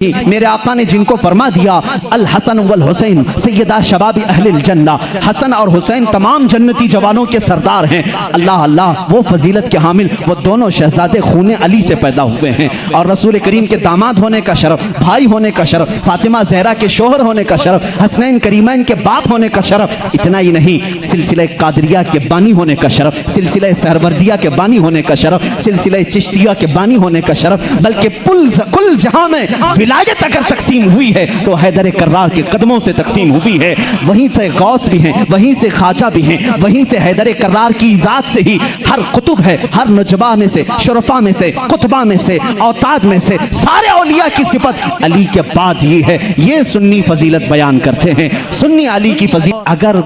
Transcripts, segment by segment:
मेरे आका ने जिनको फरमा दिया अल हसन वल हुसैन सैयदा शबाबी अहलिल जन्ना, हसन और हुसैन तमाम जन्नती जवानों के सरदार हैं। अल्लाह अल्लाह, वो फजीलत के हामिल, वो दोनों शहजादे खूने अली से पैदा हुए हैं और रसूल करीम के दामाद होने का शरफ, भाई होने का शरफ, फातिमा जहरा के शोहर होने का शरफ, हसनैन करीमैन के बाप होने का शरफ। इतना ही नहीं, सिलसिला कादरिया के बानी होने का शरफ, सिलसिला सहरवर्दिया के बानी होने का शरफ, सिलसिला चिश्तिया के बानी होने का शरफ, बल्कि कुल जहां में विलायत अगर तकसीम हुई है तो हैदर कर्रार के कदमों से तकसीम हुई है। वहीं से गौस भी हैं, वहीं से खाजा भी हैं, वहीं से हैदर कर्रार की जात से ही हर कुतुब है, हर नुजबा में से, शुरफा में से, कुतबा में से, औताद में से सारे औलिया की सिफत अली के बाद ही है। ये सुन्नी फजीलत बयान करते हैं, सुन्नी अली की फजीलत। अगर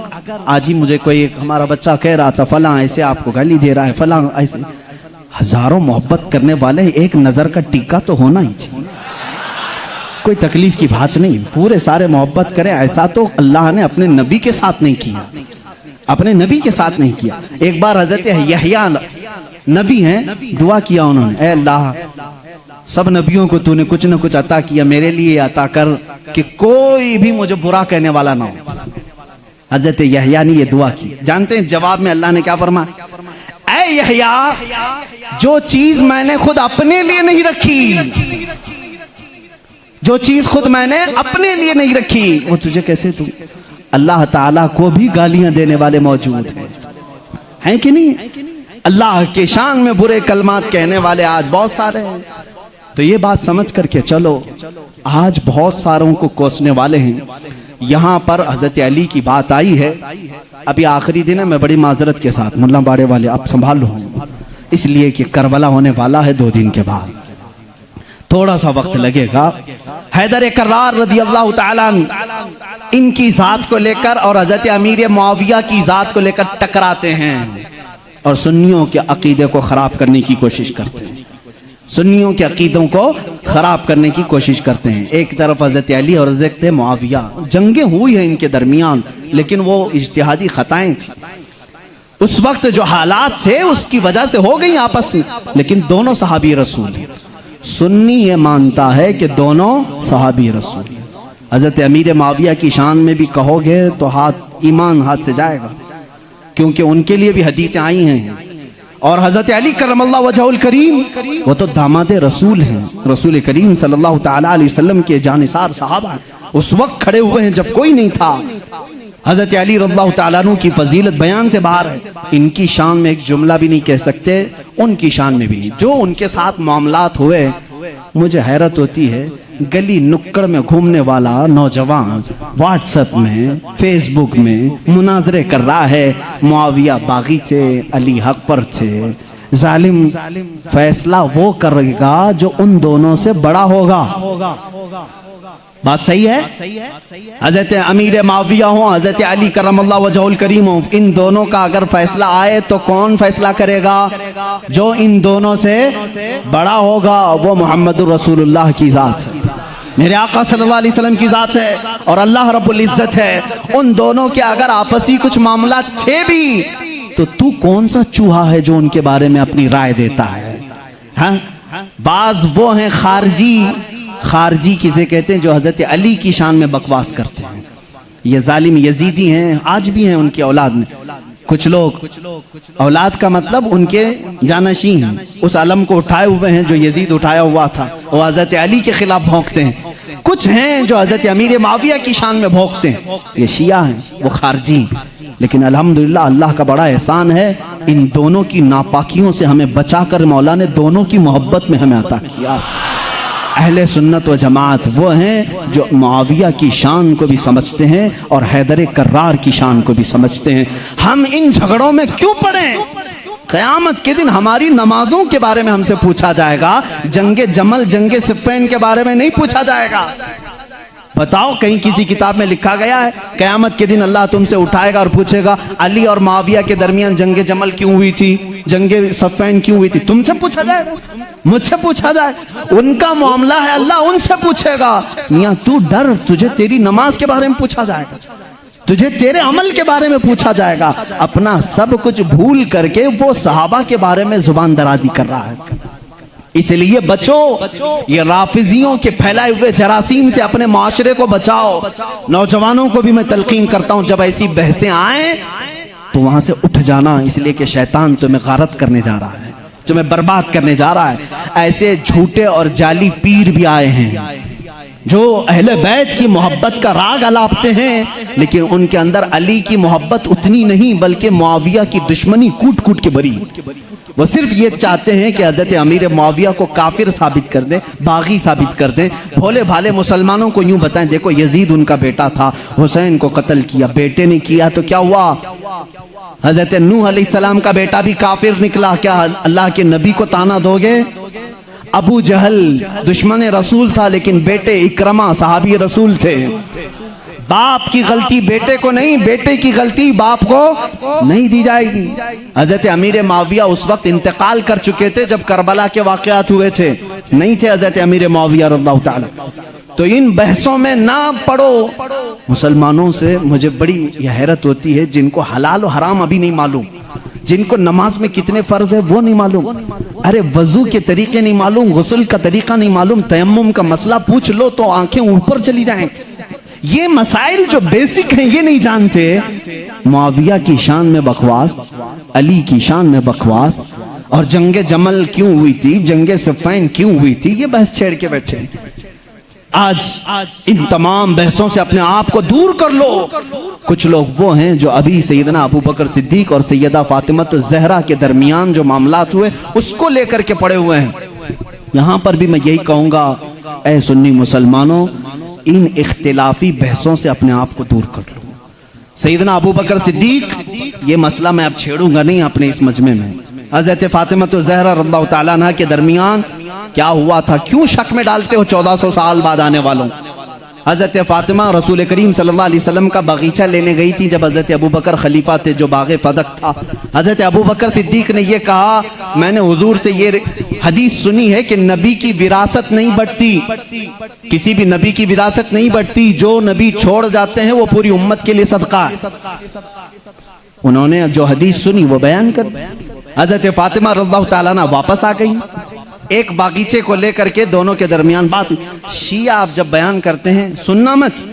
आज ही मुझे कोई हमारा बच्चा कह रहा था फलां ऐसे आपको गाली दे रहा है, फलां ऐसे, हजारों मोहब्बत करने वाले एक नजर का टीका तो होना ही चाहिए, कोई तकलीफ की बात नहीं, पूरे सारे मोहब्बत करें। ऐसा तो अल्लाह ने अपने नबी के साथ नहीं किया, अपने नबी के साथ नहीं किया। एक बार हजरत यहया नबी हैं, दुआ किया उन्होंने, ऐ अल्लाह सब नबियों को तूने कुछ न कुछ अता किया, मेरे लिए अता कर कि कोई भी मुझे बुरा कहने वाला ना हो। हजरत यहया ने ये दुआ की। जानते हैं जवाब में अल्लाह ने क्या फरमाया? ऐ यहया, जो चीज मैंने खुद अपने लिए नहीं रखी, जो चीज खुद मैंने अपने लिए नहीं रखी, वो तुझे कैसे दूं? अल्लाह ताला को भी गालियां देने वाले मौजूद हैं कि नहीं? अल्लाह के शान में बुरे कलमात कहने वाले आज बहुत सारे हैं। तो ये बात समझ करके चलो, आज बहुत सारों को कोसने वाले हैं। यहाँ पर हजरत अली की बात आई है, अभी आखिरी दिन है, मैं बड़ी माजरत के साथ, मुल्ला बाड़े वाले आप संभाल लो, इसलिए कि करबला होने वाला है 2 दिन के बाद, थोड़ा सा वक्त लगेगा। हैदर कर्रार रज़ी अल्लाह ताला इनकी जात को लेकर और हजरत अमीर मुआविया की जात को लेकर टकराते हैं और सुन्नियों के अकीदे को खराब करने की कोशिश करते हैं, सुन्नियों के अकीदों को खराब करने की कोशिश करते हैं। एक तरफ हजरत अली और हजरत मुआविया, जंगें हुई हैं इनके दरमियान, लेकिन वो इज्तिहादी खताएं थी। उस वक्त जो हालात थे उसकी वजह से हो गई आपस में, लेकिन दोनों सहाबी रसूल हैं। सुन्नी ये मानता है कि दोनों सहाबी रसूल। हजरत अमीर मुआविया की शान में भी कहोगे तो ईमान हाथ से जाएगा, क्योंकि उनके लिए भी हदीसें आई हैं। और हजरत अली करमल्लाहु वजहुल करीम, वो तो दामादे रसूल हैं, रसूल करीम सल्लल्लाहु तआला अलैहि वसल्लम के जानिसार साहबा उस वक्त खड़े हुए हैं जब कोई नहीं था। हजरत अली रज़ियल्लाहु तआला अन्हु की फजीलत बयान से बाहर है। इनकी शान में एक जुमला भी नहीं कह सकते, उनकी शान में भी नहीं। जो उनके साथ मामलात हुए, मुझे हैरत होती है, गली नुक्कड़ में घूमने वाला नौजवान व्हाट्सएप में, फेसबुक में मुनाजरे कर रहा है, मुआविया बागी थे, अली हक पर थे, जालिम फैसला वो करेगा जो उन दोनों से बड़ा होगा। बात सही है? हजरत अमीर मुआविया हो, हजरत अली करमल्लाहु वजहुल करीम हो, इन दोनों का अगर फैसला आए तो कौन फैसला करेगा? जो इन दोनों से बड़ा होगा, वो मोहम्मदुर रसूलुल्लाह की जात है, मेरे आका सल्लल्लाहु अलैहि वसल्लम की जात है और अल्लाह रब्बुल इज्जत है। उन दोनों के अगर आपसी कुछ मामला थे भी, तो तू कौन सा चूहा है जो उनके बारे में अपनी राय देता है? हाँ, बाज वो हैं खारजी किसे कहते हैं, जो हजरत अली की शान में बकवास करते हैं। ये जालिम यजीदी हैं, आज भी हैं उनकी औलाद में कुछ लोग, औलाद का मतलब उनके जानशीन हैं, उस अलम को उठाए हुए हैं जो यजीद उठाया हुआ था, वो हजरत अली के खिलाफ भौंकते हैं। कुछ हैं जो हजरत अमीर मुआविया की शान में भौंकते हैं, ये शिया हैं, वो खारजी। लेकिन अल्हम्दुलिल्लाह अल्लाह का बड़ा एहसान है, इन दोनों की नापाकियों से हमें बचाकर मौला ने दोनों की मोहब्बत में हमें अता किया। अहले सुन्नत व जमात वो हैं जो मुआविया की शान को भी समझते हैं और हैदर कर्रार की शान को भी समझते हैं। हम इन झगड़ों में क्यों पड़े? क़यामत के दिन हमारी नमाजों के बारे में हमसे पूछा जाएगा, जंगे जमल, जंगे सिफ़्फ़ीन के बारे में नहीं पूछा जाएगा। बताओ, कहीं किसी किताब में लिखा गया है क़यामत के दिन अल्लाह तुमसे उठाएगा और पूछेगा अली और मुआविया के दरमियान जंगे जमल क्यों हुई थी, जंगे सिफ़्फ़ीन क्यों हुई थी? तुमसे पूछा जाएगा, मुझसे पूछा जाए, उनका मामला है, अल्लाह उनसे पूछेगा। मियां तू डर, तुझे तेरी नमाज के बारे में पूछा जाएगा, तुझे तेरे अमल के बारे में पूछा जाएगा। अपना सब कुछ भूल करके वो सहाबा के बारे में जुबान दराजी कर रहा है। इसलिए बचो, ये राफिजियों के फैलाए हुए जरासीम से अपने माशरे को बचाओ। नौजवानों को भी मैं तलकीन करता हूं, जब ऐसी बहसें आए तो वहां से उठ जाना, इसलिए कि शैतान तुम्हें गारत करने जा रहा है, तुम्हें बर्बाद करने जा रहा है। ऐसे झूठे और जाली पीर भी आए हैं जो अहले बैत की मोहब्बत का राग अलापते हैं, लेकिन उनके अंदर अली की मोहब्बत उतनी नहीं, बल्कि मुआविया की दुश्मनी कूट कूट के भरी। वो सिर्फ ये चाहते हैं कि हजरत अमीर मुआविया को काफिर साबित कर दें, बागी साबित कर दें। भोले भाले मुसलमानों को यूं बताएं, देखो यजीद उनका बेटा था, हुसैन को कत्ल किया, बेटे ने किया तो क्या हुआ? हजरत नूह अलैहिस्सलाम का बेटा भी काफिर निकला, क्या अल्लाह के नबी को ताना दोगे? अबू जहल दुश्मन रसूल था, लेकिन बेटे इकरमा सहाबी रसूल थे। बाप की गलती बेटे को नहीं, बेटे की गलती बाप को नहीं दी जाएगी। हजरत अमीर मुआविया उस वक्त इंतकाल कर चुके थे जब करबला के वाकयात हुए थे, नहीं थे हजरत अमीर मुआविया रज़ियल्लाहु ताला। तो इन बहसों में ना पड़ो। मुसलमानों से मुझे बड़ी हैरत होती है, जिनको हलाल और हराम अभी नहीं मालूम, जिनको नमाज में कितने फर्ज है वो नहीं मालूम, अरे वजू के तरीके नहीं मालूम, गुस्ल का तरीका नहीं मालूम, तयम्मुम का मसला पूछ लो तो आंखें ऊपर चली जाएं। ये मसाइल जो बेसिक हैं ये नहीं जानते। मुआविया की शान में बकवास, अली की शान में बकवास, और जंगे जमल क्यों हुई थी, जंगे सिफ़ैन क्यों हुई थी, ये बहस छेड़ के बैठे। आज इन तमाम बहसों से अपने आप को दूर कर लो। कुछ लोग वो हैं जो अभी सैयदना अबू बकर सिद्दीक और सैयदा फातिमा तो ज़हरा के दरमियान जो मामलात हुए उसको लेकर के पड़े हुए हैं। यहां पर भी मैं यही कहूंगा, ऐ सुन्नी मुसलमानों, इन इख्तिलाफी बहसों से अपने आप को दूर कर लो। सैयदना अबू बकर सिद्दीक, ये मसला मैं अब छेड़ूंगा नहीं अपने इस मजमे में। हजरत फातिमा तो ज़हरा रज़ियल्लाहु ताला अन्हा के दरमियान क्या हुआ था, क्यों शक में डालते हो 1400 साल बाद आने वालों? हजरत फातिमा रसूल करीम सल्लल्लाहु अलैहि वसल्लम का बगीचा लेने गई थी जब हजरत अबू बकर खलीफा थे, जो बागे फदक था। हजरत अबू बकर सिद्दीक ने यह कहा, मैंने हुजूर से ये हदीस सुनी है कि नबी की विरासत नहीं बढ़ती, किसी भी नबी की विरासत नहीं बढ़ती, जो नबी छोड़ जाते हैं वो पूरी उम्मत के लिए सदका है। उन्होंने जो हदीस सुनी वो बयान कर, हजरत फातिमा रज़ियल्लाहु ताला अन्हा वापस आ गई। एक बागीचे को लेकर के दोनों के दरमियान बात हुई। शिया आप जब बयान करते हैं सुनना मत,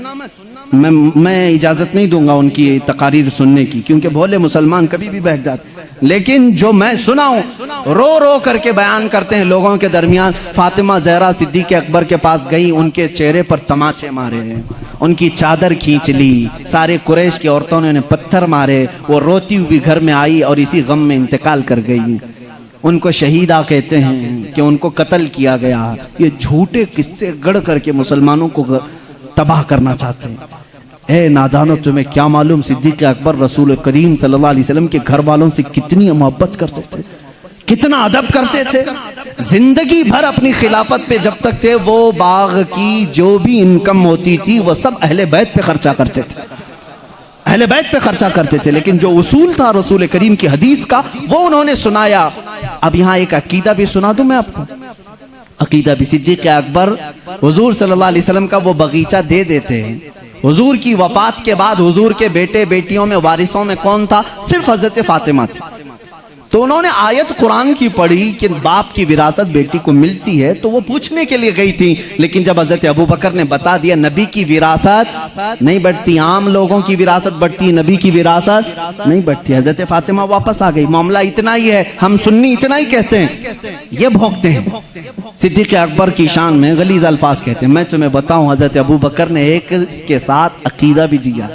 मैं इजाजत नहीं दूंगा उनकी तकारीर सुनने की, क्योंकि भोले मुसलमान कभी भी बहक जाते, लेकिन जो मैं सुनाऊं रो रो करके बयान करते हैं लोगों के दरमियान। फातिमा ज़हरा सिद्दीक़ अकबर के पास गई, उनके चेहरे पर तमाचे मारे, उनकी चादर खींच ली, सारे कुरैश की औरतों ने उन्हें पत्थर मारे, वो रोती हुई घर में आई और इसी गम में इंतकाल कर गई। उनको शहीदा कहते हैं कि उनको कत्ल किया गया। ये झूठे किस्से गढ़ करके मुसलमानों को तबाह करना चाहते हैं। ए नादानो, तुम्हें क्या मालूम सिद्दीक़ अकबर रसूल करीम सल्लल्लाहु अलैहि वसल्लम के घर वालों से कितनी मोहब्बत करते थे, कितना अदब करते थे। जिंदगी भर अपनी खिलाफत पे जब तक थे, वो बाग की जो भी इनकम होती थी वो सब अहले बैत पे खर्चा करते थे, अहले बैत पे खर्चा करते थे। लेकिन जो उसूल था रसूल करीम की हदीस का वो उन्होंने सुनाया। अब यहाँ एक अकीदा भी सुना दूं मैं आपको। अकीदा भी सिद्दीक़ अकबर हुजूर सल्लल्लाहु अलैहि वसल्लम का वो बगीचा दे देते हैं। हुजूर की वफात के बाद हुजूर के बेटे बेटियों में वारिसों में कौन था? सिर्फ हजरत फातिमा थी। तो उन्होंने आयत कुरान की पढ़ी कि बाप की विरासत बेटी को मिलती है, तो वो पूछने के लिए गई थी। लेकिन जब हजरत अबू बकर ने बता दिया नबी की विरासत नहीं बढ़ती, आम लोगों की विरासत बढ़ती, नबी की विरासत नहीं बढ़ती, हजरत फातिमा वापस आ गई। मामला इतना ही है, हम सुन्नी इतना ही कहते हैं, ये भोंकते हैं। सिद्दीक़ अकबर की शान में गलीज़ अल्फाज कहते हैं। मैं तुम्हें बताऊं, हजरत अबू बकर ने एक इसके साथ अकीदा भी दिया,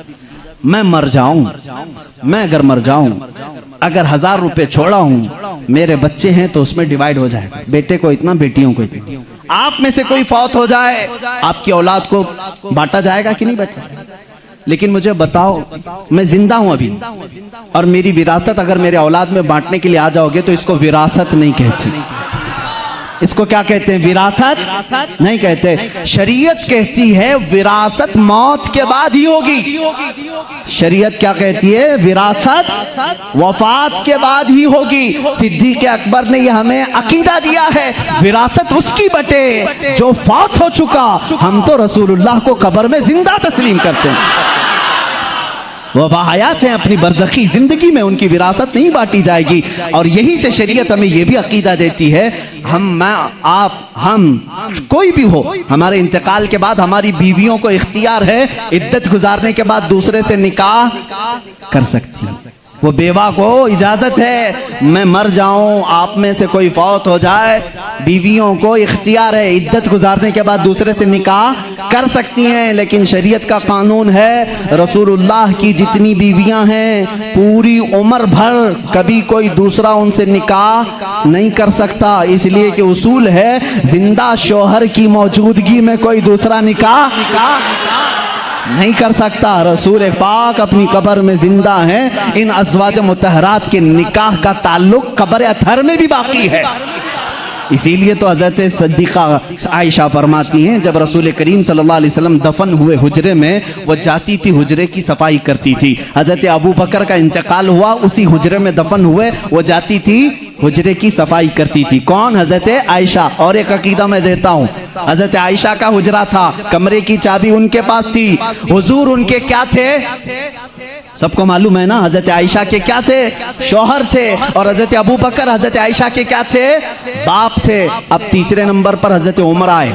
मैं मर जाऊं, मैं अगर मर जाऊं, अगर 1000 रुपए छोड़ा हूं, मेरे बच्चे हैं तो उसमें डिवाइड हो जाए, बेटे को इतना बेटियों को इतना। आप में से कोई फौत हो जाए, आपकी औलाद को बांटा जाएगा कि नहीं बांटा? लेकिन मुझे बताओ, मैं जिंदा हूं अभी और मेरी विरासत अगर मेरे औलाद में बांटने के लिए आ जाओगे तो इसको विरासत नहीं कहते, इसको क्या कहते हैं? विरासत नहीं कहते। शरीयत कहती है विरासत मौत के बाद ही होगी। शरीयत क्या कहती है? विरासत वफात के बाद ही होगी। सिद्दीक़ अकबर ने यह हमें अकीदा दिया है, विरासत उसकी बटे जो फौत हो चुका। हम तो रसूलुल्लाह को कब्र में जिंदा तस्लीम करते हैं, वो बाहयात हैं, अपनी बरज़खी जिंदगी में उनकी विरासत नहीं बांटी जाएगी। और यही से शरीयत हमें यह भी अकीदा देती है, मैं, आप, हम, कोई भी हो, हमारे इंतकाल के बाद हमारी बीवियों को इख्तियार है इद्दत गुजारने के बाद दूसरे से निकाह कर सकती है। वो बेवा को इजाजत है, मैं मर जाऊं, आप में से कोई फौत हो जाए, बीवियों को इख्तियार है इद्दत गुजारने के बाद दूसरे से निकाह कर सकती हैं। लेकिन शरीयत का कानून है, रसूलुल्लाह की जितनी बीवियां हैं पूरी उम्र भर कभी कोई दूसरा उनसे निकाह नहीं कर सकता, इसलिए कि उसूल है जिंदा शौहर की मौजूदगी में कोई दूसरा निकाह नहीं कर सकता। रसूल पाक अपनी कब्र में जिंदा हैं, इन अज़वाज मुतहरात के निकाह का ताल्लुक कब्र अतहर में भी बाकी है। इसीलिए तो हज़रत सद्दीक़ा आयशा फरमाती हैं, जब रसूल करीम सल्लल्लाहु अलैहि वसल्लम दफन हुए हुजरे में, वो जाती थी हुजरे की सफाई करती थी। हज़रत अबू बकर का इंतकाल हुआ, उसी हुजरे में दफन हुए, वो जाती थी हुजरे की सफाई करती थी। कौन? हज़रत आयशा। और एक अकीदा मैं देता हूँ, हज़रत आयशा का हुजरा था, कमरे की चाबी उनके पास थी। हुजूर उनके क्या थे? सबको मालूम है ना, हज़रत आयशा के क्या थे? शौहर थे। और हज़रत अबू बकर हज़रत आयशा के क्या थे? बाप थे। अब तीसरे नंबर पर हज़रत उमर आए,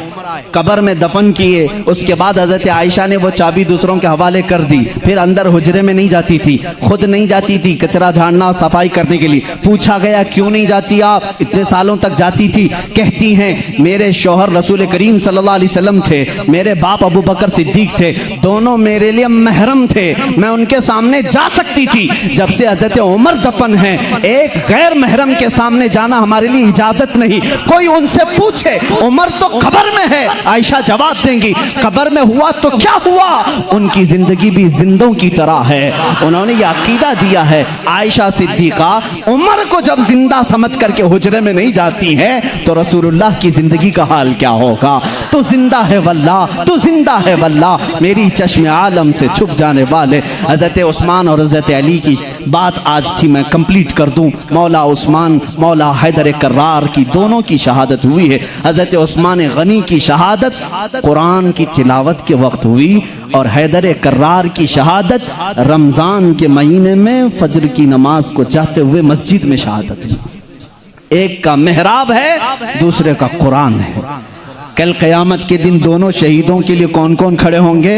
कब्र में दफन किए, उसके बाद हज़रत आयशा ने वो चाबी दूसरों के हवाले कर दी। फिर अंदर हुजरे में नहीं जाती थी, खुद नहीं जाती थी कचरा झाड़ना सफाई करने के लिए। पूछा गया क्यों नहीं जाती आप? इतने सालों तक जाती थी। कहती हैं मेरे शौहर रसूल करीम सल्लल्लाहु अलैहि वसल्लम थे, मेरे बाप अबू बकर सिद्दीक थे, दोनों मेरे लिए महरम थे, मैं उनके सामने जा सकती थी। जब से हज़रत उमर दफन है, एक गैर महरम के सामने जाना हमारे लिए इजाजत नहीं। कोई उनसे पूछे उमर तो कब्र में है, आयशा जवाब देंगी कब्र में हुआ तो क्या हुआ, उनकी जिंदगी भी जिंदों की तरह है। उन्होंने ये अकीदा दिया है, आयशा सिद्दीका उमर को जब जिंदा समझ करके हुजरे में नहीं जाती है तो रसूलुल्लाह की जिंदगी का हाल क्या होगा। तो जिंदा है वल्लाह, तो जिंदा है वल्लाह, मेरी चश्मे आलम से छुप जाने वाले हज़रत उस्मान और हज़रत अली की बात आज थी, मैं कंप्लीट कर दूं। मौला उस्मान, मौला हैदर कर्रार की दोनों की शहादत हुई है। हज़रत उस्मान गनी की शहादत कुरान की तिलावत के वक्त हुई, और हैदर कर्रार की शहादत रमज़ान के महीने में फजर की नमाज को चाहते हुए मस्जिद में शहादत हुई। एक का मेहराब है, दूसरे का कुरान है। कल क़यामत के दिन दोनों शहीदों के लिए कौन कौन खड़े होंगे?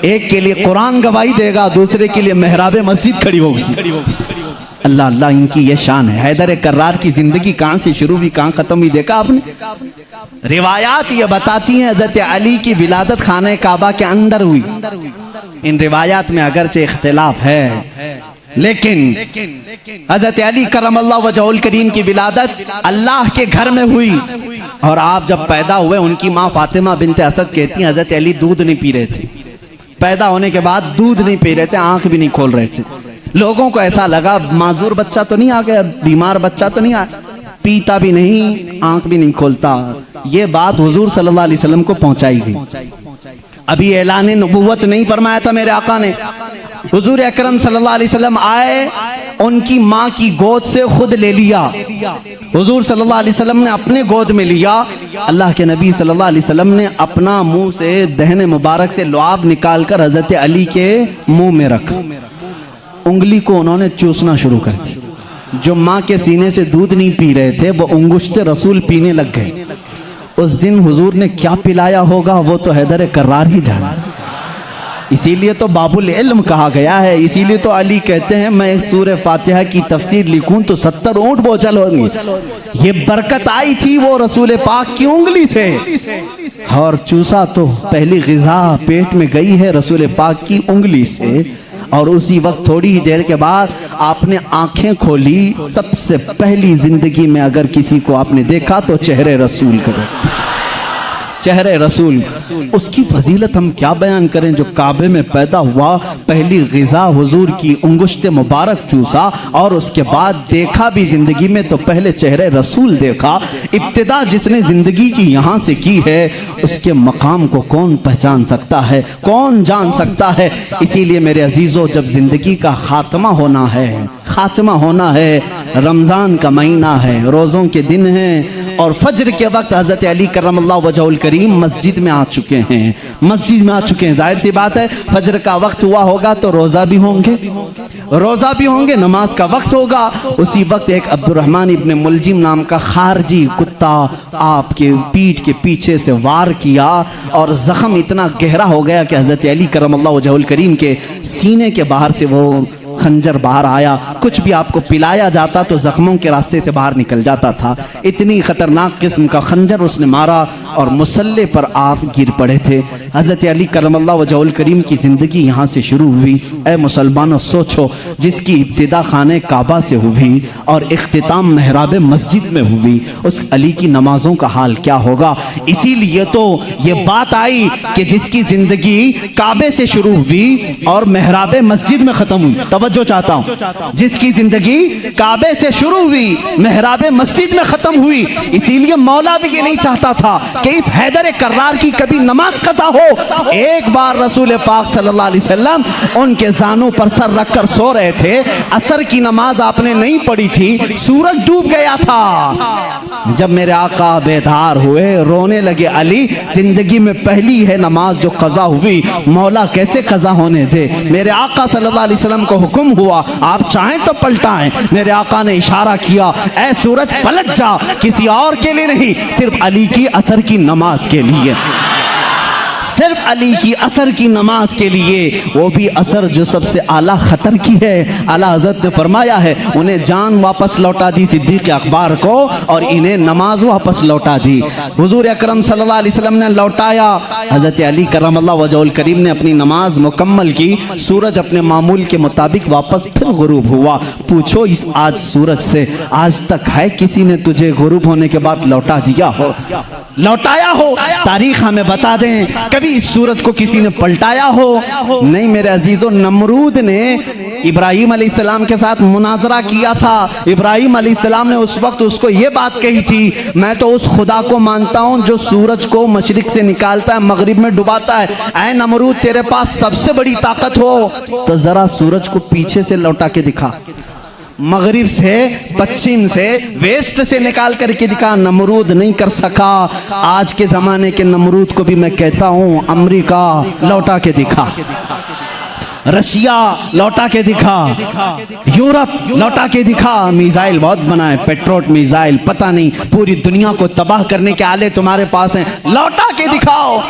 एक के लिए कुरान गवाही देगा, दूसरे के लिए मेहराब मस्जिद खड़ी होगी। अल्लाह अल्लाह, इनकी ये शान है। हैदर कर्रार की जिंदगी कहाँ से शुरू हुई, कहाँ खत्म हुई, देखा आपने? रिवायात ये बताती हैं हज़रत अली की विलादत खाने काबा के अंदर हुई। इन रिवायात में अगरचे इख्तिलाफ है, लेकिन हज़रत अली करमल्लाहु वजहुल करीम की विलादत अल्लाह के घर में हुई। और आप जब पैदा हुए, उनकी माँ फातिमा बिनते असद कहती हैं हज़रत अली दूध नहीं पी रहे थे, पैदा होने के बाद दूध नहीं पी रहे थे, आंख भी नहीं खोल रहे थे। लोगों को ऐसा लगा माजूर बच्चा तो नहीं आ गया, बीमार बच्चा तो नहीं आ, पीता भी नहीं, आंख भी नहीं खोलता। ये बात हुजूर सल्लल्लाहु अलैहि वसल्लम को पहुंचाई गई। अभी ऐलान नबुव्वत नहीं फरमाया था मेरे आका ने। हुजूर अकरम सल्लल्लाहु अलैहि वसल्लम आए, उनकी माँ की गोद से खुद ले लिया। हुजूर सल्लल्लाहु अलैहि वसल्लम ने अपने गोद में लिया। अल्लाह के नबी सल्लल्लाहु अलैहि वसल्लम ने अपना मुंह से दहने मुबारक से लुआब निकाल कर हज़रत अली के मुंह में रखा, उंगली को उन्होंने चूसना शुरू कर दिया। जो माँ के सीने से दूध नहीं पी रहे थे वो उंगुश्ते रसूल पीने लग गए। उस दिन हुजूर ने क्या पिलाया होगा वो तो हैदर कर्रार ही जाना। इसीलिए तो बाबुल इल्म कहा गया है। इसीलिए तो अली कहते हैं मैं सूरह फातिहा की तफसीर लिखूं तो 70 ऊंट बोझल होंगे। ये बरकत आई थी वो रसूल पाक की उंगली से, और चूसा तो पहली ग़िज़ा पेट में गई है रसूल पाक की उंगली से। और उसी वक्त थोड़ी ही देर के बाद आपने आंखें खोली। सबसे पहली जिंदगी में अगर किसी को आपने देखा तो चेहरे रसूल का देखा, चेहरे रसूल। उसकी फजीलत हम क्या बयान करें, जो काबे में पैदा हुआ, पहली ग़िज़ा हुजूर की उंगुश्ते मुबारक चूसा, और उसके बाद देखा भी जिंदगी में तो पहले चेहरे रसूल देखा। इब्तिदा जिसने जिंदगी की यहाँ से की है उसके मकाम को कौन पहचान सकता है, कौन जान सकता है। इसीलिए मेरे अजीज़ों, जब जिंदगी का खात्मा होना है, खात्मा होना है, रमज़ान का महीना है, रोज़ों के दिन हैं, और फज्र के वक्त हजरत अली करमल्लाहु वजहुल करीम मस्जिद में आ चुके हैं, मस्जिद में आ चुके हैं। जाहिर सी बात है फज्र का वक्त हुआ होगा तो रोजा भी होंगे, रोजा भी होंगे, नमाज का वक्त होगा। उसी वक्त एक अब्दुर्रहमान इब्ने मुलजिम नाम का खारजी कुत्ता आपके पीठ के पीछे से वार किया और जख्म इतना गहरा हो गया कि हजरत अली करमल्लाहु वजहुल करीम के सीने के बाहर से वो खंजर बाहर आया। कुछ भी आपको पिलाया जाता तो जख्मों के रास्ते से बाहर निकल जाता था। इतनी खतरनाक किस्म का खंजर उसने मारा और मुसल्ले पर आप गिर पड़े थे। हजरत अली करमल्लाहु वजहुल करीम की जिंदगी यहाँ से शुरू हुई। ए मुसलमानों, सोचो जिसकी इब्तिदा खाने काबा से हुई और इख्तिताम महराब मस्जिद में हुई, उस अली की नमाजों का हाल क्या होगा। इसीलिए तो ये बात आई कि जिसकी जिंदगी काबे से शुरू हुई और महराब मस्जिद में खत्म हुई, तवज्जो चाहता हूं, जिसकी जिंदगी काबे से शुरू हुई महराब मस्जिद में खत्म हुई। इसीलिए मौला भी ये नहीं चाहता था कि इस हैदर कर्रार की कभी नमाज कज़ा हो। एक बार रसूल पाक सल्लल्लाहु अलैहि वसल्लम उनके जानों पर सर रखकर सो रहे थे, असर की नमाज आपने नहीं पढ़ी थी, सूरज डूब गया था। जब मेरे आका बेदार हुए, रोने लगे, अली जिंदगी में पहली है नमाज जो कज़ा हुई, मौला कैसे कज़ा होने दे। मेरे आका सल्लल्लाहु अलैहि वसल्लम को हुक्म हुआ आप चाहें तो पलटाएं। मेरे आका ने इशारा किया, ऐ सूरज पलट जा, किसी और के लिए नहीं, सिर्फ अली की असर की नमाज के लिए, सिर्फ अली की असर की नमाज के लिए। वो भी असर जो सबसे आला खतर की है। आला हजरत ने फरमाया है उन्हें जान वापस लौटा दी सिद्दीक़ अकबर को और इन्हें नमाज वापस लौटा दी। हुजूर अकरम सल्लल्लाहु अलैहि वसल्लम ने लौटाया। हजरत अली करमल्लाहु वजहुल करीम ने अपनी नमाज मुकम्मल की। सूरज अपने मामूल के मुताबिक वापस फिर गुरूब हुआ। पूछो इस आज सूरज से आज तक है किसी ने तुझे गुरूब होने के बाद लौटा दिया हो, लौटाया हो? तारीख हमें बता दें कभी इस सूरज को किसी ने पलटाया हो? नहीं मेरे अजीजों, नमरूद ने इब्राहिम अलैहिस्सलाम के साथ मुनाजरा किया था। इब्राहिम अलैहिस्सलाम ने उस वक्त उसको ये बात कही थी, मैं तो उस खुदा को मानता हूँ जो सूरज को मशरिक से निकालता है मगरिब में डुबाता है। ऐ नमरूद, तेरे पास सबसे बड़ी ताकत हो तो जरा सूरज को पीछे से लौटा के दिखा, मगरिब से, पश्चिम से, वेस्ट से निकाल करके दिखा। नमरूद नहीं कर सका। आज के जमाने के नमरूद को भी मैं कहता हूं, अमेरिका लौटा के दिखा, रशिया लौटा के दिखा, यूरोप लौटा के दिखा। मिसाइल बहुत बनाए, पेट्रोट मिसाइल, पता नहीं पूरी दुनिया को तबाह करने के आले तुम्हारे पास हैं, लौटा के दिखाओ।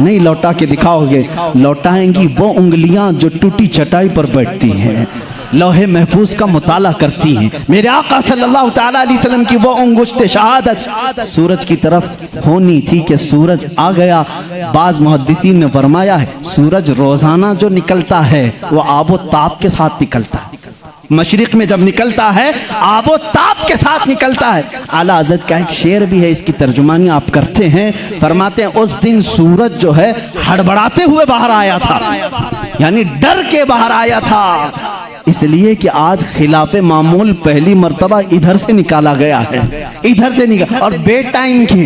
नहीं लौटा के दिखाओगे, लौटाएंगी वो उंगलियां जो टूटी चटाई पर बैठती हैं, लौहे महफूज का मुताला करती हैं। मेरे आका सल्लल्लाहु ताला अलैहि वसल्लम की वो अंगुश्त शहादत सूरज की तरफ होनी थी कि सूरज आ गया। बाज मुहद्दिसीन ने फरमाया है सूरज रोजाना जो निकलता है वो आबो ताप के साथ निकलता है। मशरिक में जब निकलता है आबो ताप के साथ निकलता है। आला हज़रत का एक शेर भी है, इसकी तर्जुमानी आप करते हैं। फरमाते हैं उस दिन सूरज जो है हड़बड़ाते हुए बाहर आया था, यानी डर के बाहर आया था, इसलिए कि आज खिलाफे मामूल पहली मर्तबा इधर से निकाला गया है, इधर से निकाला। और बे टाइम के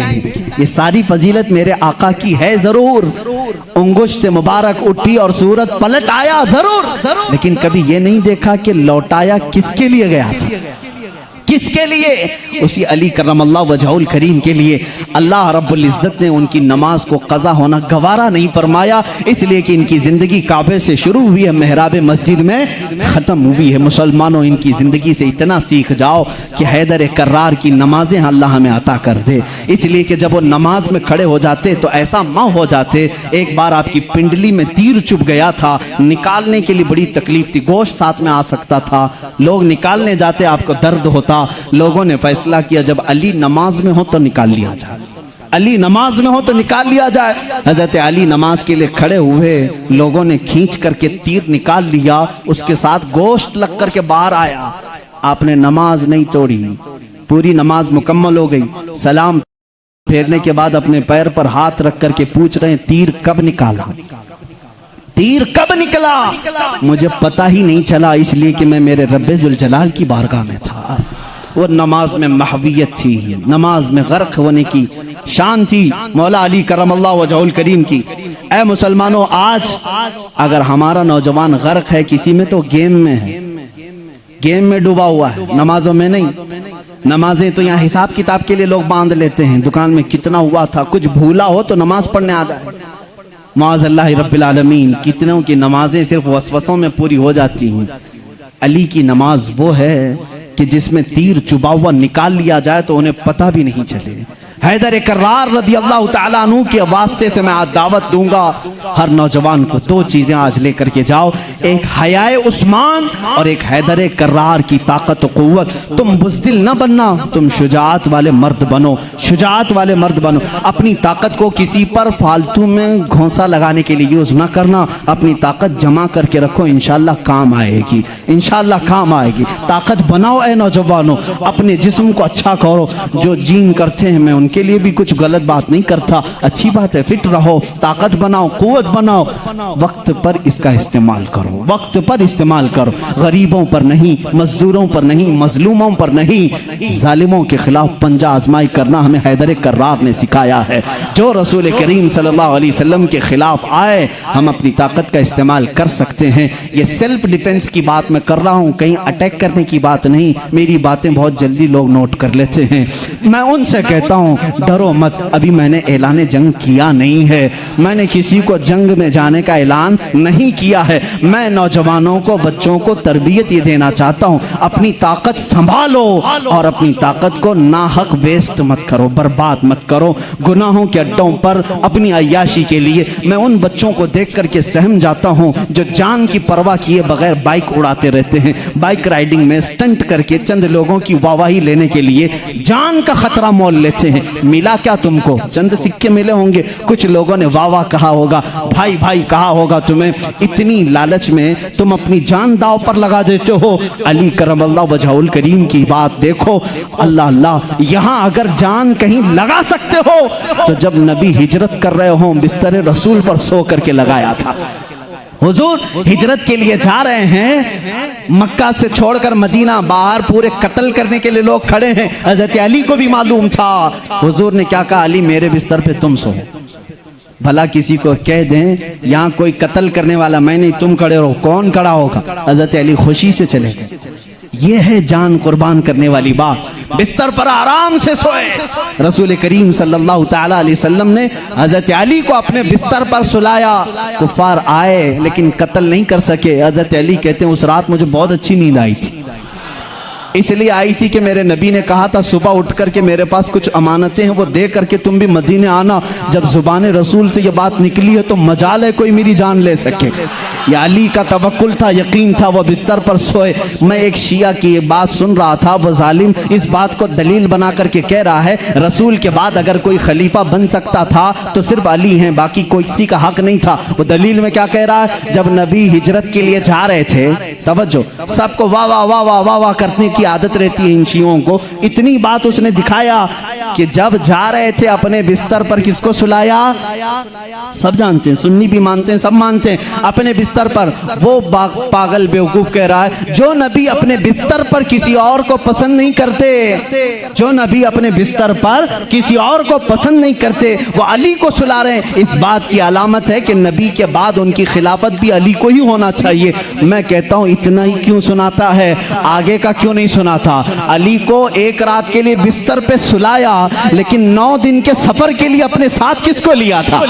ये सारी फजीलत मेरे आका की है जरूर। उंगुश्त मुबारक उठी और सूरज पलट आया जरूर, लेकिन कभी ये नहीं देखा कि लौटाया किसके लिए गया था, किसके लिए? उसी अली करमल्लाहु वजहुल करीम के लिए। अल्लाह रब्बुल इज्जत ने उनकी नमाज को कज़ा होना गवारा नहीं फरमाया, इसलिए कि इनकी ज़िंदगी काबे से शुरू हुई है, महराब मस्जिद में ख़त्म हुई है। मुसलमानों, इनकी ज़िंदगी से इतना सीख जाओ कि हैदर कर्रार की नमाजें अल्लाह हमें अता कर दे। इसलिए कि जब वो नमाज में खड़े हो जाते तो ऐसा माँ हो जाते। एक बार आपकी पिंडली में तीर चुभ गया था, निकालने के लिए बड़ी तकलीफ थी, गोश्त साथ में आ सकता था, लोग निकालने जाते आपको दर्द होता। लोगों ने फैसला किया जब अली नमाज में हो तो निकाल लिया जाए, अली नमाज में हो तो निकाल लिया जाए। हजरत अली नमाज के लिए खड़े हुए, लोगों ने खींच करके तीर निकाल लिया, उसके साथ गोश्त लग करके बाहर आया। आपने नमाज नहीं तोड़ी, पूरी नमाज मुकम्मल हो गई। सलाम फेरने के बाद अपने पैर पर हाथ रख करके पूछ रहे हैं तीर कब निकाला, तीर कब निकला? मुझे पता ही नहीं चला, इसलिए कि मैं मेरे रब्बे जुल जलाल की बारगाह में था। वो नमाज में महवियत थी, नमाज में गर्क होने की शान थी मौला अली करमल्लाहु वजहुल करीम की। ऐ मुसलमानों, आज अगर हमारा नौजवान गर्क है किसी में तो गेम में है, गेम में डूबा हुआ है, नमाजों में नहीं। नमाजें तो यहाँ हिसाब किताब के लिए लोग बांध लेते हैं, दुकान में कितना हुआ था, कुछ भूला हो तो नमाज पढ़ने आ जाए। माज़अल्लाह रब्बिल आलमीन, कितनों की नमाजें सिर्फ वसवसों में पूरी हो जाती हैं। अली की नमाज वो है कि जिसमें तीर चुबा हुआ निकाल लिया जाए तो उन्हें पता भी नहीं चले। हैदर कर्रार रज़ी अल्लाह तआला अन्हु के वास्ते से मैं आज दावत दूंगा हर नौजवान को, दो चीजें आज लेकर के जाओ, एक हयाए उस्मान और एक हैदर कर्रार की ताकत और कुव्वत। तुम बुज़दिल न बनना, तुम शुजाअत वाले मर्द बनो, शुजाअत वाले मर्द बनो। अपनी ताकत को किसी पर फालतू में घोंसा लगाने के लिए यूज ना करना, अपनी ताकत जमा करके रखो, इंशाअल्लाह काम आएगी, इंशाअल्लाह काम आएगी। ताकत बनाओ ऐ नौजवानों, अपने जिस्म को अच्छा करो। जो जिम करते हैं, मैं उनके लिए भी कुछ गलत बात नहीं करता, अच्छी बात है, फिट रहो, ताकत बनाओ, कुव्वत बनाओ। वक्त पर इसका इस्तेमाल करो, वक्त पर इस्तेमाल करो, गरीबों पर नहीं, मजदूरों पर नहीं, मजलूमों पर नहीं, जालिमों के खिलाफ पंजा आजमाई करना हमें हैदर कर्रार ने सिखाया है। जो रसूल करीम सल्लल्लाहु अलैहि वसल्लम के खिलाफ आए, हम अपनी ताकत का इस्तेमाल कर सकते हैं। ये सेल्फ डिफेंस की बात मैं कर रहा हूँ, कहीं अटैक करने की बात नहीं। मेरी बातें बहुत जल्दी लोग नोट कर लेते हैं। मैं उनसे कहता हूँ डरो मत, अभी मैंने ऐलान जंग किया नहीं है, मैंने किसी को जंग में जाने का ऐलान नहीं किया है। मैं नौजवानों को, बच्चों को तरबियत ये देना चाहता हूँ, अपनी ताकत संभालो और अपनी ताकत को नाहक वेस्ट मत करो, बर्बाद मत करो गुनाहों के अड्डों पर अपनी अय्याशी के लिए। मैं उन बच्चों को देख करके सहम जाता हूँ जो जान की परवाह किए बगैर बाइक उड़ाते रहते हैं, बाइक राइडिंग में स्टंट करके चंद लोगों की वाहवाही लेने के लिए जान का खतरा मोल लेते हैं। मिला क्या तुमको? चंद सिक्के मिले होंगे, कुछ लोगों ने वाह वाह कहा होगा, भाई भाई कहा होगा तुम्हें। इतनी लालच में तुम अपनी जान दाव पर लगा देते हो। अली करमल्लाहु वजहुल करीम की बात देखो, अल्लाह अल्लाह, यहां अगर जान कहीं लगा सकते हो तो जब नबी हिजरत कर रहे हो बिस्तर रसूल पर सो करके लगाया था। हुजूर हिजरत के लिए जा रहे हैं, मक्का से छोड़कर मदीना, बाहर पूरे कत्ल करने के लिए लोग खड़े हैं। हजरत अली को भी मालूम था। हुजूर ने क्या कहा? अली मेरे बिस्तर पे तुम सो। भला किसी को कह दें यहाँ कोई कत्ल करने वाला मैं नहीं, तुम खड़े रहो, कौन खड़ा होगा? हजरत अली खुशी से चले गए। ये है जान कुर्बान करने वाली बात। बिस्तर पर आराम से सोए। रसूल करीम सल्लल्लाहु तआला अलैहि वसल्लम ने हजरत अली को अपने बिस्तर पर सुलाया। कुफार आए लेकिन कत्ल नहीं कर सके। हजरत अली कहते हैं उस रात मुझे बहुत अच्छी नींद आई थी, इसलिए आई थी कि मेरे नबी ने कहा था सुबह उठ करके मेरे पास कुछ अमानतें हैं वो दे करके तुम भी मदीने आना। जब जुबान रसूल से ये बात निकली है तो मजाल है कोई मेरी जान ले सके। या अली का तवक्कुल था, यकीन था, वो बिस्तर पर सोए। मैं एक शिया की बात सुन रहा था, वो जालिम इस बात को दलील बना करके कह रहा है रसूल के बाद अगर कोई खलीफा बन सकता था तो सिर्फ अली हैं, बाकी कोई किसी का हक नहीं था। वो दलील में क्या कह रहा है? जब नबी हिजरत के लिए जा रहे थे, तवज्जो, सबको वाह वाह वाह वाह वाह वाह करने की आदत रहती है इन शियों को। इतनी बात उसने दिखाया कि जब जा रहे थे अपने बिस्तर पर किसको सुलाया? सब जानते हैं, सुन्नी भी मानते हैं, सब मानते हैं, अपने बिस्तर पर। वो पागल बेवकूफ कह रहा है जो नबी अपने बिस्तर पर किसी और को पसंद नहीं करते, जो नबी अपने बिस्तर पर किसी और को पसंद नहीं करते, वो अली को सुला रहे हैं। इस बात की अलामत है कि नबी के बाद उनकी खिलाफत भी अली को ही होना चाहिए। मैं कहता हूं इतना ही क्यों सुनाता है, आगे का क्यों नहीं सुनाता? अली को एक रात के लिए बिस्तर पे सुलाया, लेकिन 9 दिन के सफर के लिए अपने साथ किसको लिया था?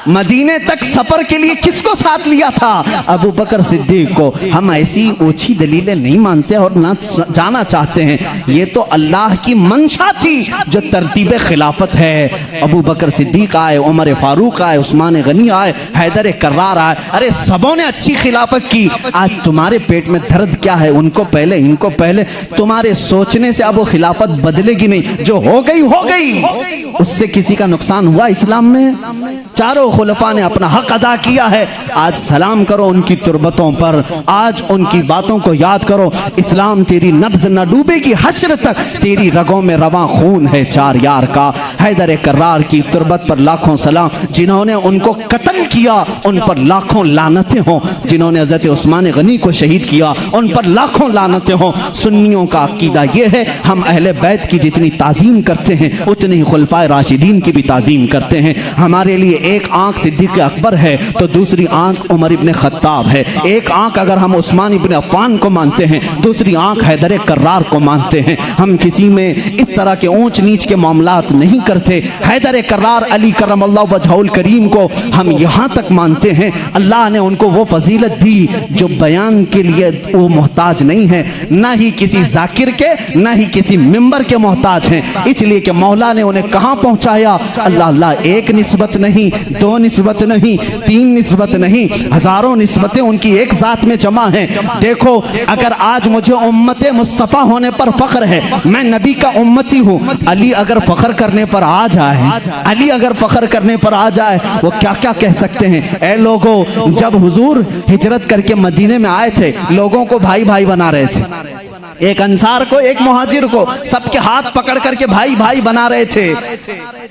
मदीने तक सफर के लिए किसको साथ लिया था? अबू बकर सिद्दीक को। हम ऐसी ऊंची दलीलें नहीं मानते और ना जाना चाहते हैं। ये तो अल्लाह की मंशा थी जो तरतीब खिलाफत है। अबू बकर सिद्दीक आए, उमर फारूक आए, उस्मान गनी आए, हैदर कर्रार आए, अरे सबों ने अच्छी खिलाफत की। आज तुम्हारे पेट में दर्द क्या है? उनको पहले, इनको पहले। तुम्हारे सोचने से अब वो खिलाफत बदलेगी नहीं, जो हो गई हो गई। उससे किसी का नुकसान हुआ इस्लाम में? चारों खुलफा ने अपना हक अदा किया है। आज सलाम करो उनकी तुरबतों पर, आज उनकी बातों को याद करो। इस्लाम तेरी नब्ज न डूबेगी, हश्र तक तेरी रगों में रवां खून है चार यार का। हैदर कर्रार की तुरबत पर लाखों सलाम। जिन्होंने उनको कत्ल किया उन पर लाखों लानतें हों। जिन्होंने हजरत उस्मान गनी को शहीद किया उन पर लाखों लानतें हों। सुन्नियों का अकीदा ये है, हम अहले बैत की जितनी ताज़ीम करते हैं उतनी ही खुलफाए राशिदीन की भी ताज़ीम करते हैं। हमारे लिए एक आंख सिद्दीक़ अकबर है तो दूसरी आंख उमर इब्न खत्ताब है। एक आंख अगर हम उस्मान इब्न अफ़्फ़ान को मानते हैं, दूसरी आंख हैदर कर्रार को मानते हैं। हम किसी में इस तरह के ऊंच नीच के मामलात नहीं करते। हैदर कर्रार अली करमल्लाहु वजहुल करीम को हम यहाँ तक मानते हैं, अल्लाह ने उनको वो फजीलत दी जो बयान के लिए वो मोहताज नहीं है, ना ही किसी जाकिर के, ना ही किसी मिंबर के मोहताज हैं। इसलिए कि मौला ने उन्हें कहाँ पहुँचाया। अल्लाह अल्लाह, एक निस्बत नहीं, दो निस्बत नहीं, तीन निस्बत नहीं, हजारों निस्बतें उनकी एक जात में जमा हैं। देखो, अगर आज मुझे उम्मत मुस्तफ़ा होने पर फख्र है, मैं नबी का उम्मती हूँ, अली अगर फख्र करने पर आ जाए, अली अगर फख्र करने पर आ जाए, वो क्या क्या कह सकते हैं। ऐ लोगों, जब हुजूर हिजरत करके मदीने में आए थे, लोगों को भाई भाई बना रहे थे, एक अंसार को एक मुहाजिर को सबके हाथ पकड़ करके भाई भाई बना रहे थे।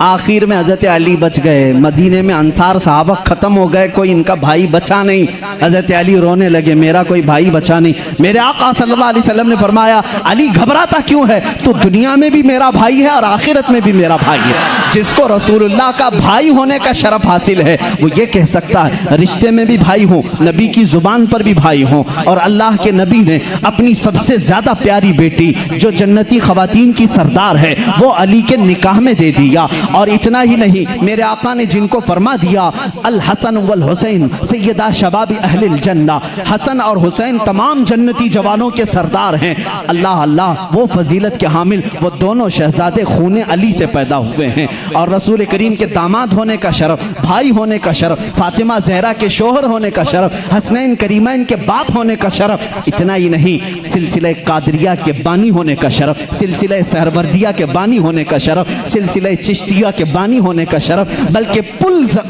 आखिर में हजरत अली बच गए। मदीने में अंसार सहाबा खत्म हो गए, कोई इनका भाई बचा नहीं। हजरत अली रोने लगे, मेरा कोई भाई बचा नहीं। मेरे आका सल्लल्लाहु अलैहि वसल्लम ने फरमाया, अली घबराता क्यों है, तो दुनिया में भी मेरा भाई है और आखिरत में भी मेरा भाई है। जिसको रसूलुल्लाह का भाई होने का शरफ हासिल है वो ये कह सकता है, रिश्ते में भी भाई हो, नबी की जुबान पर भी भाई हो। और अल्लाह के नबी ने अपनी सबसे ज्यादा प्यारी बेटी जो जन्नती खवातीन की सरदार है वो अली के निकाह में दे दिया। और इतना ही नहीं, मेरे आका ने जिनको फरमा दिया, अल हसन वल हुसैन सैयदा शबाबी अहलिल जन्ना, हसन और हुसैन तमाम जन्नती जवानों के सरदार हैं। अल्लाह अल्लाह, वो फजीलत के हामिल वो दोनों शहजादे खूने अली से पैदा हुए हैं। और रसूल करीम के दामाद होने का शरफ, भाई होने का शरफ, फातिमा जहरा के शोहर होने का शरफ, हसनैन करीमैन के बाप होने का शरफ। इतना ही नहीं, सिलसिला कादरिया के बानी होने का शरफ, सिलसिला सहरवर्दिया के बानी होने का शरफ, सिलसिला चिश्तिया के बानी होने का शरफ, बल्कि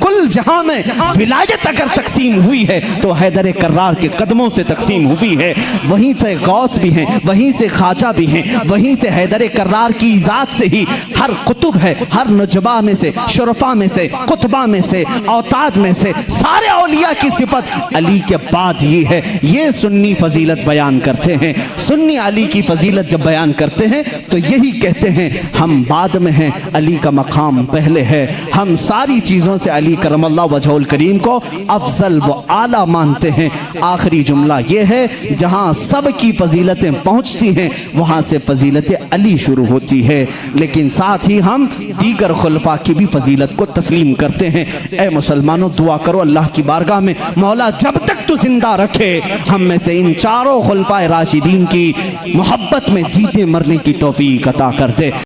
कुल जहां में विलायत अगर तकसीम हुई है तो हैदर कर्रार के कदमों से तकसीम हुई है। वहीं से गौस भी हैं, वहीं से ख्वाजा भी हैं, वहीं से हैदर कर्रार की जात से ही हर कुतुब है, हर नुजबा में से, शुरफा में से, कुतबा में से, औताद में से, सारे औलिया की सिफत अली के बाद ये है। ये सुन्नी फजीलत बयान करते हैं। सुन्नी अली की फजीलत जब बयान करते हैं तो यही कहते हैं, हम बाद में हैं, अली का मकाम पहले है। हम सारी चीज़ों से अली करमल्लाहु वजहुल करीम को अफजल व आला मानते हैं। आखिरी जुमला ये है, जहाँ सब की फजीलतें पहुँचती हैं वहाँ से फजीलत अली शुरू होती है। लेकिन साथ ही हम दीगर खुलफा की भी फजीलत को तस्लीम करते हैं। ए मुसलमानों, दुआ करो अल्लाह की बारगाह में, मौला जब तक तू जिंदा रखे हम में से इन चारों खुलफाए राशिदीन की मोहब्बत में जीते मरने की तौफीक अता कर दे।